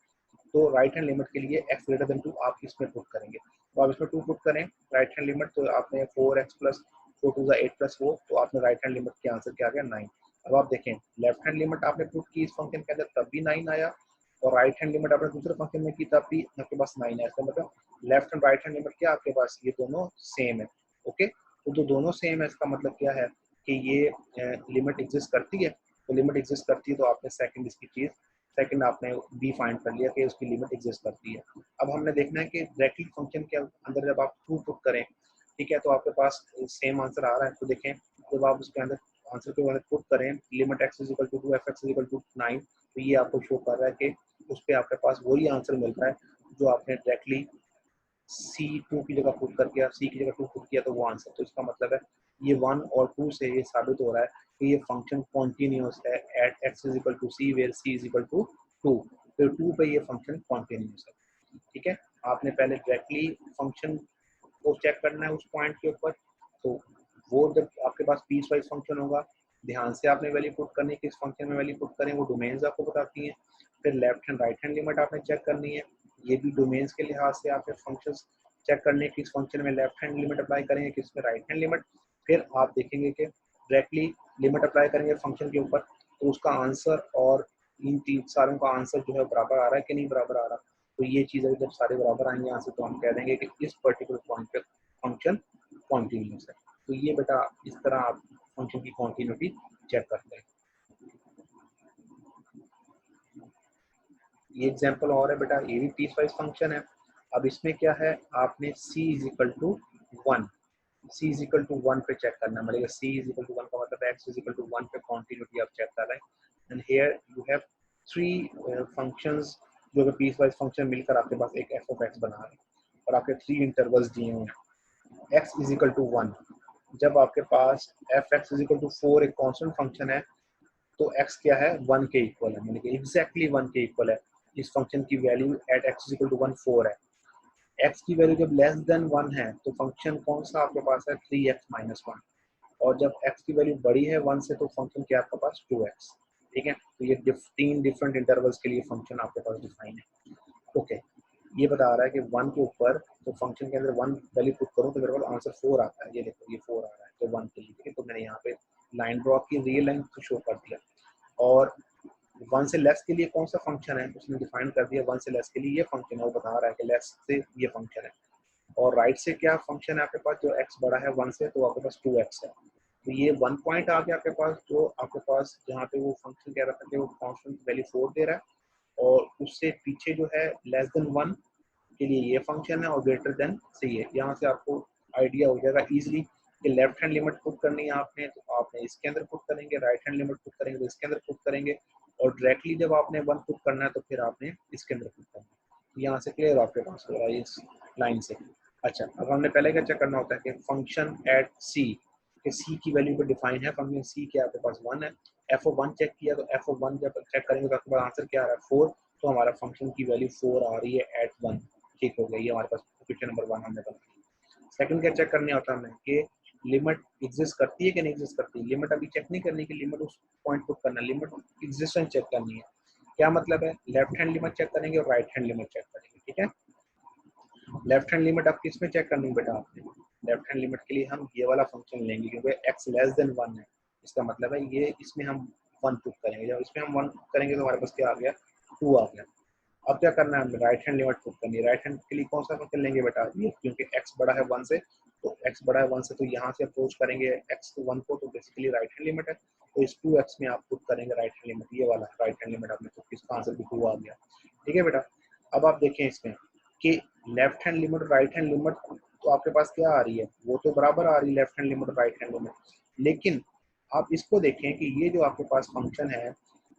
तो राइट हैंड लिमिट के लिए x ग्रेटर देन 2 आप इसमें पुट करेंगे, तो आप इसमें 2 पुट करें राइट हैंड लिमिट, तो आपने 4x प्लस 4 टू 8 प्लस 4, तो आपने राइट हैंड लिमिट के आंसर क्या आ गया 9। अब आप देखें लेफ्ट हैंड लिमिट आपने पुट की इस फंक्शन के अंदर तब भी 9 आया, और राइट हैंड लिमिट आपने दूसरे फंक्शन में की तब भी आपके पास 9 है, इसका मतलब left and right hand limit क्या आपके पास ये दोनों सेम है। ओके, तो जो दोनों सेम है इसका मतलब क्या है कि ये लिमिट एग्जिस्ट करती है, तो लिमिट एग्जिस्ट करती है तो आपने सेकंड इसकी चीज सेकंड आपने बी फाइंड कर लिया कि उसकी लिमिट एग्जिस्ट करती है। अब हमने देखना है कि डायरेक्टली फंक्शन के अंदर जब आप 2 पुट करें, ठीक है, तो आपके पास सेम आंसर आ रहा है। तो देखें जब आप उसके अंदर आंसर के अंदर पुट करें limit x is equal to 2 f x is equal to 9, तो ये आपको शो कर रहा है कि उस पर आपके पास वही आंसर मिल रहा है जो आपने डायरेक्टली C2 की जगह पुट कर किया, C की जगह 2 पुट किया तो वो आंसर। तो इसका मतलब है ये 1 और 2 से ये साबित हो रहा है कि ये फंक्शन कॉन्टिन्यूस है at x is equal to c where c is equal to 2। तो 2 पे ये फंक्शन कॉन्टिन्यूस है। ठीक है, आपने पहले डायरेक्टली फंक्शन को चेक करना है उस पॉइंट के ऊपर। तो वो जब आपके पास पीस वाइज फंक्शन होगा, ध्यान से आपने वैल्यू पुट करनी है, किस फंक्शन में वैल्यू पुट करें वो डोमेन्स आपको बताती हैं। फिर left hand right hand limit आपने चेक करनी है, ये भी डोमेन्स के लिहाज से आपने फंक्शंस चेक करने किस फंक्शन में लेफ्ट हैंड लिमिट अप्लाई करेंगे, किस में राइट हैंड लिमिट। फिर आप देखेंगे कि डायरेक्टली लिमिट अप्लाई करेंगे फंक्शन के ऊपर तो उसका आंसर और इन तीन सारों का आंसर जो है बराबर आ रहा है कि नहीं बराबर आ रहा। तो ये चीज़ें जब सारे बराबर आएंगे आंसर तो हम कह देंगे कि इस पर्टिकुलर पॉइंट पे फंक्शन कॉन्टिन्यूस है। तो ये बेटा इस तरह आप फंक्शन की कॉन्टिन्यूटी चेक करते हैं। ये एग्जांपल और है बेटा, ये भी पीस वाइज फंक्शन है। अब इसमें क्या है, आपने c is equal to 1, c is equal to 1 पे चेक करना पड़ेगा। c इज इक्वल टू 1 का मतलब x इज इक्वल टू 1 पे कॉन्टिन्यूटी आप चेक कर रहे हैं। And here you have 3 functions जो कि पीस वाइज फंक्शन मिलकर आपके पास एक f ऑफ x बना रहे हैं और आपके 3 इंटरवल्स दिए हुए हैं। x इज इक्वल टू 1, जब आपके पास f x is equal to 4 एक कांस्टेंट फंक्शन है तो x क्या है 1 के इक्वल है, यानी कि एग्जैक्टली 1 के इक्वल है। इस फंक्शन की value at x is equal to 1 4 है। x की वैल्यू जब लेस देन 1 है तो फंक्शन कौन सा आपके पास है 3x माइनस 1, और जब x की वैल्यू बड़ी है 1 से तो फंक्शन क्या आपके पास 2x। ठीक है, तो ये 3 डिफरेंट इंटरवल्स के लिए फंक्शन आपके पास डिफाइन है। ओके, ये बता रहा है कि 1 के ऊपर तो फंक्शन के अंदर 1 वैल्यू पुट करूँ तो मेरे पास आंसर 4 आता है। ये देखो ये 4 आ रहा है तो 1 के लिए। ठीक है, तो मैंने यहाँ पे लाइन ड्रॉ की, रियल लाइन को शो कर दिया। और 1 से लेस के लिए कौन सा फंक्शन है उसने डिफाइन कर दिया, 1 से लेस के लिए ये फंक्शन है, वो बता रहा है कि लेस से ये फंक्शन है। और राइट से क्या फंक्शन है आपके पास, जो x बड़ा है 1 से तो आपके पास 2x है। तो ये 1 पॉइंट आ गया आपके पास, जो आपके पास जहाँ पे वो फंक्शन कह रहा था कि वो कांस्टेंट वैल्यू 4 दे रहा है, और उससे पीछे जो है लेस देन 1 के लिए ये फंक्शन है और ग्रेटर देन से ये। यहाँ से आपको आइडिया हो जाएगा इजीली कि लेफ्ट हैंड लिमिट पुट करनी है आपने तो आपने इसके अंदर पुट करेंगे, राइट हैंड लिमिट पुट करेंगे तो इसके अंदर पुट करेंगे, और डायरेक्टली जब आपने 1 पुट करना है तो फिर आपने इसके अंदर पुट करना है। यहाँ से क्लियर आपके पास हो रहा है इस लाइन से। अच्छा, अब हमने पहले क्या चेक करना होता है कि फंक्शन एट सी, कि सी की वैल्यू पे डिफाइन है फंक्शन सी क्या आपके पास 1 है। एफ ऑफ 1 चेक किया तो एफ ऑफ 1 जब चेक करेंगे तो आपके पास आंसर क्या आ रहा है 4, तो हमारा फंक्शन की वैल्यू 4 आ रही है एट 1। ठीक हो गया, ये हमारे पास क्वेश्चन नंबर 1 हमने बना लिया। सेकंड क्या चेक करने होता है हमें कि लिमिट एग्जिस्ट करती है कि नहीं एग्जिस्ट करती है। लिमिट अभी चेक नहीं करनी कि लिमिट उस पॉइंट पुट करना, लिमिट एग्जिस्टेंस चेक करनी है। क्या मतलब है, लेफ्ट हैंड लिमिट चेक करेंगे और राइट हैंड लिमिट चेक करेंगे। ठीक है, लेफ्ट हैंड लिमिट आप किस में चेक करनी है बेटा, आपने लेफ्ट हैंड लिमिट के लिए हम ये वाला फंक्शन लेंगे क्योंकि x लेस देन 1 है। इसका मतलब है ये इसमें हम 1 पुट करेंगे, जब इसमें हम 1 पुट करेंगे तो हमारे पास क्या आ गया 2 आ गया। अब क्या करना है, हमें राइट हैंड लिमिट पुट करनी है। राइट हैंड के लिए कौन सा फंक्शन लेंगे बेटा, ये क्योंकि x बड़ा है 1 से, तो x बड़ा है 1 से तो यहाँ से अप्रोच करेंगे x to 1 को, तो बेसिकली राइट हैंड लिमिट है। तो इस 2x में आप पुट करेंगे राइट हैंड लिमिट, ये वाला राइट हैंड लिमिट आपने पुट, इसका आंसर भी 2 आ गया। ठीक है बेटा, अब आप देखें इसमें कि left hand limit right hand limit तो आपके पास क्या आ रही है, वो तो बराबर आ रही है लेफ्ट हैंड लिमिट और राइट हैंड लिमिट, लेकिन आप इसको देखें कि ये जो आपके पास फंक्शन है,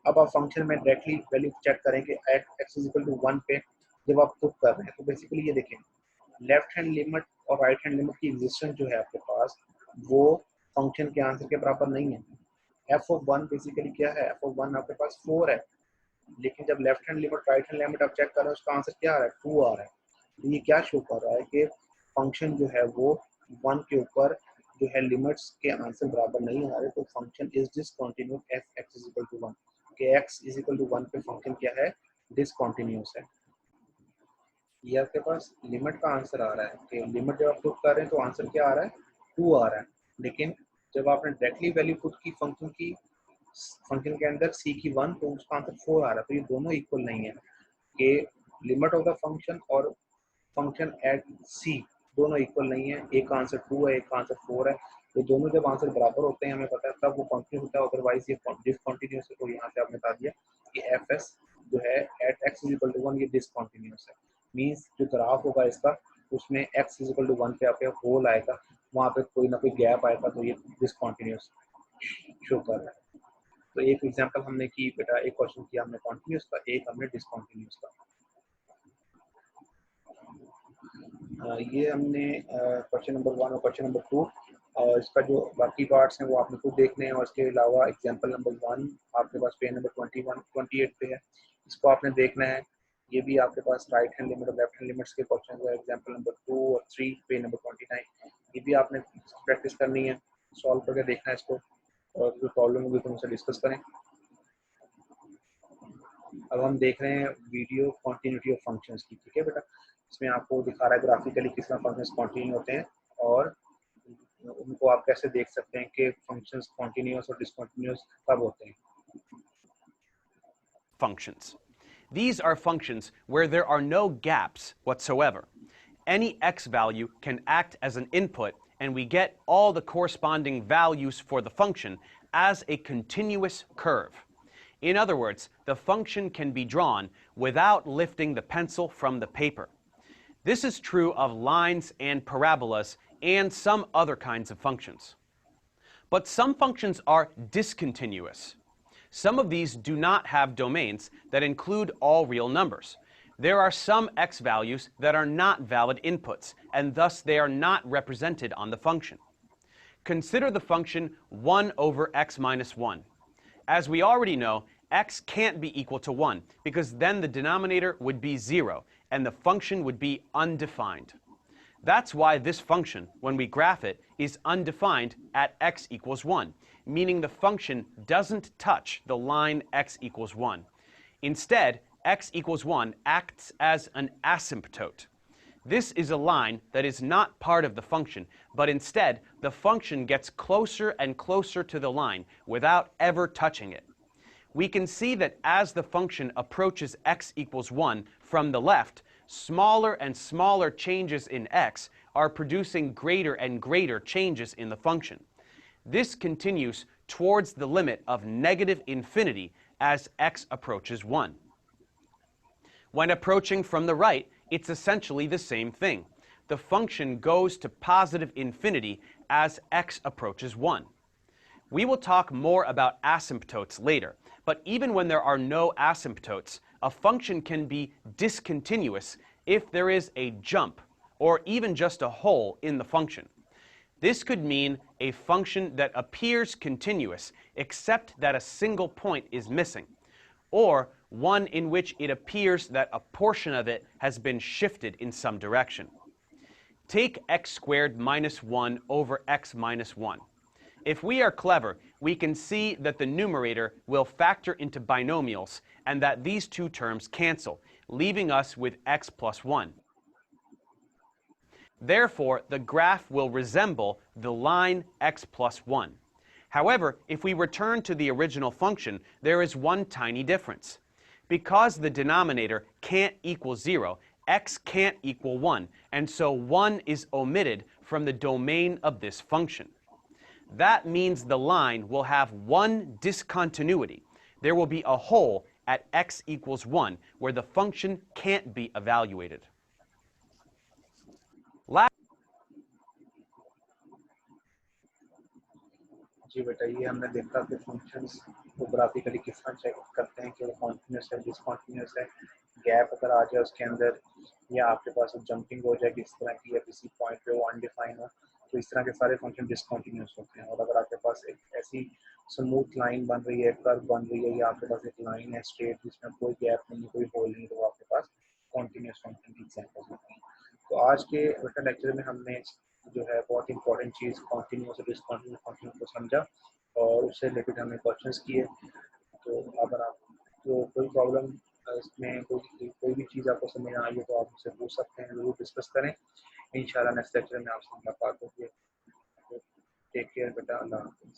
अब आप फंक्शन में डायरेक्टली वैल्यू चेक करेंगे x इज इक्वल टू 1 पे जब आप पुट कर रहे हैं, तो बेसिकली ये देखें लेफ्ट हैंड लिमिट और राइट हैंड लिमिट की एग्जिस्टेंस जो है आपके पास वो फंक्शन के आंसर के बराबर नहीं है। एफ ऑफ 1 बेसिकली क्या है, एफ ऑफ 1 आपके पास 4 है, लेकिन जब left hand limit right hand limit आप चेक कर रहे हैं उसका आंसर क्या आ रहा है 2 आ रहा है। तो ये क्या शो कर रहा है कि फंक्शन जो है वो 1 के ऊपर जो है लिमिट्स के आंसर बराबर नहीं आ रहे, तो function is discontinuous f x is equal to 1, कि x इज इक्वल टू 1 पे फंक्शन क्या है डिसकंटिन्यूअस है। ये आपके पास लिमिट का आंसर आ रहा है कि लिमिट जब आप पुट कर रहे हैं तो आंसर क्या आ रहा है 2 आ रहा है, लेकिन जब आपने डायरेक्टली वैल्यू पुट की फंक्शन के अंदर c की 1 तो उसका आंसर 4 आ रहा है। तो ये दोनों इक्वल नहीं है कि लिमिट ऑफ द फंक्शन और फंक्शन एट c दोनों इक्वल नहीं है, एक का आंसर 2 है एक का आंसर 4 है। तो दोनों जब आंसर बराबर होते हैं हमें पता है तब वो कॉन्टिन्यूस होता है, अदरवाइज ये डिसकंटिन्यूअस है। तो यहाँ से आपने बता दिया कि एफ एस जो है at x is equal to 1 ये डिसकंटिन्यूअस है। मींस जो ग्राफ होगा इसका उसमें एक्स इज इक्वल टू 1 पे आपके होल आएगा, वहाँ पे कोई ना कोई गैप आएगा, तो ये डिसकंटिन्यूअस शो कर रहा है। तो एक एग्जांपल हमने की बेटा, एक क्वेश्चन किया हमने कॉन्टिन्यूअस का, एक हमने डिसकंटिन्यूअस का। ये हमने क्वेश्चन नंबर 1 और क्वेश्चन नंबर 2 और इसका जो बाकी पार्ट्स हैं वो आपने खुद देखने हैं। और इसके अलावा एग्जांपल नंबर 1 आपके पास पेज नंबर 28 पे है, इसको आपने देखना है। ये भी आपके पास राइट हैंड लिमिट और लेफ्ट हैंड लिमिट्स के क्वेश्चन है। एग्जांपल नंबर 2 और 3 पेज नंबर 29 ये भी आपने प्रैक्टिस करनी है, सॉल्व करके देखना है इसको, और कोई प्रॉब्लम होगी तो उनसे डिस्कस करें। अब हम देख रहे हैं वीडियो कॉन्टिन्यूटी ऑफ फंक्शंस की, ठीक है बेटा। इसमें आपको दिखा रहा है ग्राफिकली किस तरह फंक्शंस कॉन्टिन्यू होते हैं और उनको आप कैसे देख सकते हैं कि फंक्शंस कॉन्टिन्यूअस और डिसकंटिन्यूअस कब होते हैं। Functions. These are functions where there are no gaps whatsoever. Any x value can act as an input, and we get all the corresponding values for the function as a continuous curve. In other words, the function can be drawn without lifting the pencil from the paper. This is true of lines and parabolas and some other kinds of functions. But some functions are discontinuous. Some of these do not have domains that include all real numbers. There are some x values that are not valid inputs, and thus they are not represented on the function. Consider the function 1 over x minus 1. As we already know, x can't be equal to 1 because then the denominator would be 0 and the function would be undefined. That's why this function, when we graph it, is undefined at x equals 1, meaning the function doesn't touch the line x equals 1. Instead, x equals 1 acts as an asymptote. This is a line that is not part of the function, but instead the function gets closer and closer to the line without ever touching it. We can see that as the function approaches x equals 1 from the left, smaller and smaller changes in x are producing greater and greater changes in the function. This continues towards the limit of negative infinity as x approaches 1. When approaching from the right, it's essentially the same thing. The function goes to positive infinity as x approaches 1. We will talk more about asymptotes later, but even when there are no asymptotes, a function can be discontinuous if there is a jump or even just a hole in the function. This could mean a function that appears continuous except that a single point is missing, or one in which it appears that a portion of it has been shifted in some direction. Take x squared minus 1 over x minus 1. If we are clever, we can see that the numerator will factor into binomials and that these two terms cancel, leaving us with x plus 1. Therefore, the graph will resemble the line x plus 1. However, if we return to the original function, there is one tiny difference. Because the denominator can't equal 0, x can't equal 1, and so 1 is omitted from the domain of this function. That means the line will have one discontinuity. There will be a hole at x equals 1 where the function can't be evaluated. जी बेटा, ये हमने देखा कि functions को graphically किस तरह check करते हैं कि वो कॉन्टिन्यूस है, डिसकॉन्टिन्यूस है, गैप अगर आ जाए उसके अंदर या आपके पास जंपिंग हो जाए किस तरह की या किसी पॉइंट पे वो अनडिफाइन हो, तो इस तरह के सारे फंक्शन डिसकॉन्टिन्यूस होते हैं। और अगर आपके पास एक ऐसी स्मूथ लाइन बन रही है, कर्व बन रही है, या आपके पास एक लाइन है स्ट्रेट जिसमें कोई गैप नहीं है, कोई होल नहीं, तो आपके पास कॉन्टिन्यूस फंक्शन की एग्जांपल्स होते हैं। तो आज के बेटा लेक्चर में हमने जो है बहुत इंपॉर्टेंट चीज़ कॉन्टिन्यूस और डिसकॉन्टिन्यूस फंक्शन को समझा और उससे रिलेटेड हमने क्वेश्चंस किए। तो अगर आपको कोई प्रॉब्लम इसमें कोई भी चीज़ आपको समझ ना आई हो तो आप मुझसे पूछ सकते हैं, ज़रूर डिस्कस करें। इंशाल्लाह नेक्स्ट लेक्चर में आपसे मुलाकात होगी। टेक केयर बेटा, अल्लाह हाफ़िज़।